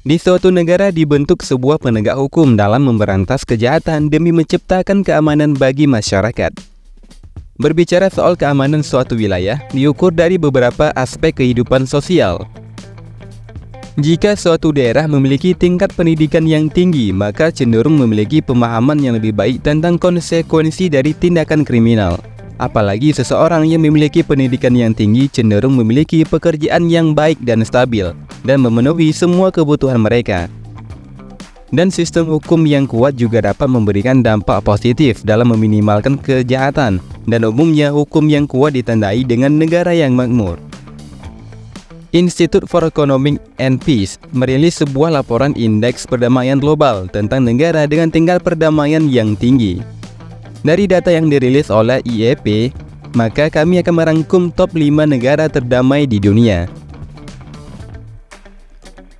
Di suatu negara dibentuk sebuah penegak hukum dalam memberantas kejahatan demi menciptakan keamanan bagi masyarakat. Berbicara soal keamanan suatu wilayah diukur dari beberapa aspek kehidupan sosial. Jika suatu daerah memiliki tingkat pendidikan yang tinggi, maka cenderung memiliki pemahaman yang lebih baik tentang konsekuensi dari tindakan kriminal. Apalagi seseorang yang memiliki pendidikan yang tinggi cenderung memiliki pekerjaan yang baik dan stabil, dan memenuhi semua kebutuhan mereka. Dan sistem hukum yang kuat juga dapat memberikan dampak positif dalam meminimalkan kejahatan, dan umumnya hukum yang kuat ditandai dengan negara yang makmur. Institute for Economic and Peace merilis sebuah laporan indeks perdamaian global tentang negara dengan tingkat perdamaian yang tinggi. Dari data yang dirilis oleh IEP, maka kami akan merangkum top 5 negara terdamai di dunia.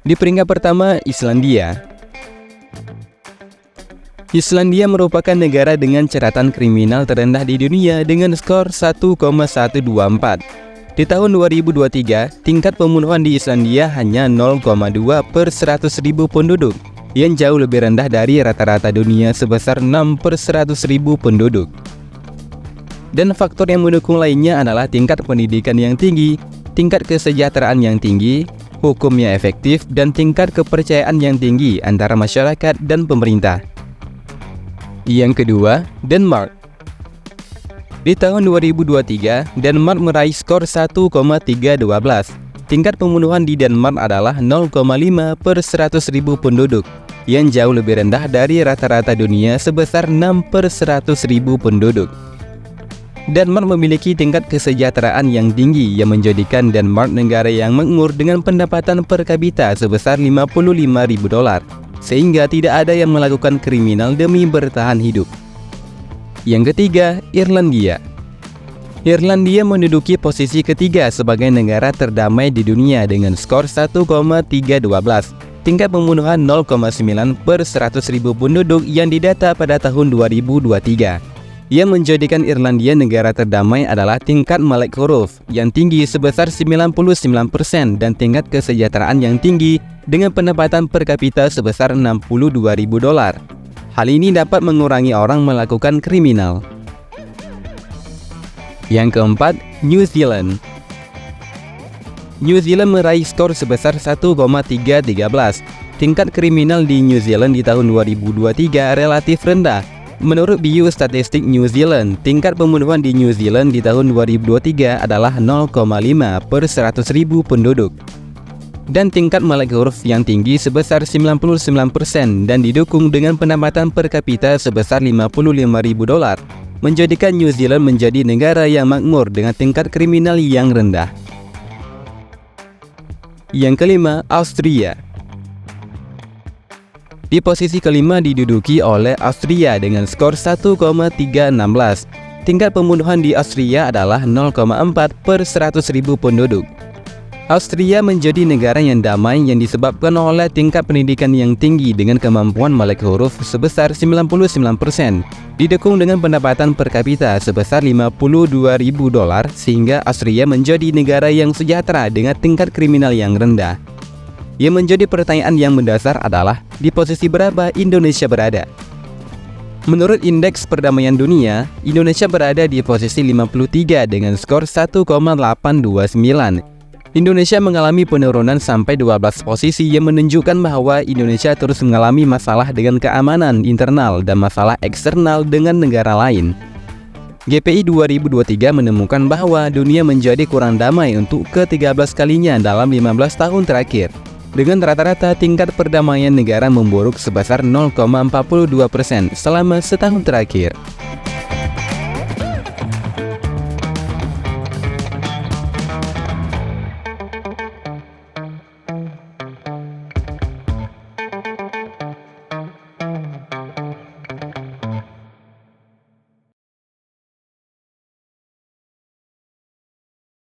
Di peringkat pertama, Islandia. Islandia merupakan negara dengan catatan kriminal terendah di dunia dengan skor 1,124. Di tahun 2023, tingkat pembunuhan di Islandia hanya 0,2 per 100.000 penduduk, yang jauh lebih rendah dari rata-rata dunia sebesar 6 per 100.000 penduduk. Dan faktor yang mendukung lainnya adalah tingkat pendidikan yang tinggi, tingkat kesejahteraan yang tinggi, hukum yang efektif, dan tingkat kepercayaan yang tinggi antara masyarakat dan pemerintah. Yang kedua, Denmark. Di tahun 2023, Denmark meraih skor 1,312. Tingkat pembunuhan di Denmark adalah 0,5 per 100.000 penduduk, yang jauh lebih rendah dari rata-rata dunia sebesar 6 per 100.000 penduduk. Denmark memiliki tingkat kesejahteraan yang tinggi yang menjadikan Denmark negara yang makmur dengan pendapatan per kapita sebesar $55.000, sehingga tidak ada yang melakukan kriminal demi bertahan hidup. Yang ketiga, Irlandia. Irlandia menduduki posisi ketiga sebagai negara terdamai di dunia dengan skor 1,312. Tingkat pembunuhan 0,9 per 100.000 penduduk yang didata pada tahun 2023. Yang menjadikan Irlandia negara terdamai adalah tingkat melek huruf yang tinggi sebesar 99% dan tingkat kesejahteraan yang tinggi dengan pendapatan per kapita sebesar $62.000. Hal ini dapat mengurangi orang melakukan kriminal. Yang keempat, New Zealand. New Zealand meraih skor sebesar 1,313. Tingkat kriminal di New Zealand di tahun 2023 relatif rendah. Menurut Bio Statistik New Zealand, tingkat pembunuhan di New Zealand di tahun 2023 adalah 0,5 per 100.000 penduduk. Dan tingkat melek huruf yang tinggi sebesar 99% dan didukung dengan pendapatan per kapita sebesar $55.000, menjadikan New Zealand menjadi negara yang makmur dengan tingkat kriminal yang rendah. Yang kelima, Austria. Di posisi kelima diduduki oleh Austria dengan skor 1,316. Tingkat pembunuhan di Austria adalah 0,4 per 100.000 penduduk. Austria menjadi negara yang damai yang disebabkan oleh tingkat pendidikan yang tinggi dengan kemampuan melek huruf sebesar 99%, didukung dengan pendapatan per kapita sebesar $52.000, sehingga Austria menjadi negara yang sejahtera dengan tingkat kriminal yang rendah. Yang menjadi pertanyaan yang mendasar adalah, di posisi berapa Indonesia berada? Menurut Indeks Perdamaian Dunia, Indonesia berada di posisi 53 dengan skor 1,829. Indonesia mengalami penurunan sampai 12 posisi yang menunjukkan bahwa Indonesia terus mengalami masalah dengan keamanan internal dan masalah eksternal dengan negara lain. GPI 2023 menemukan bahwa dunia menjadi kurang damai untuk ke-13 kalinya dalam 15 tahun terakhir, dengan rata-rata tingkat perdamaian negara memburuk sebesar 0,42% selama setahun terakhir.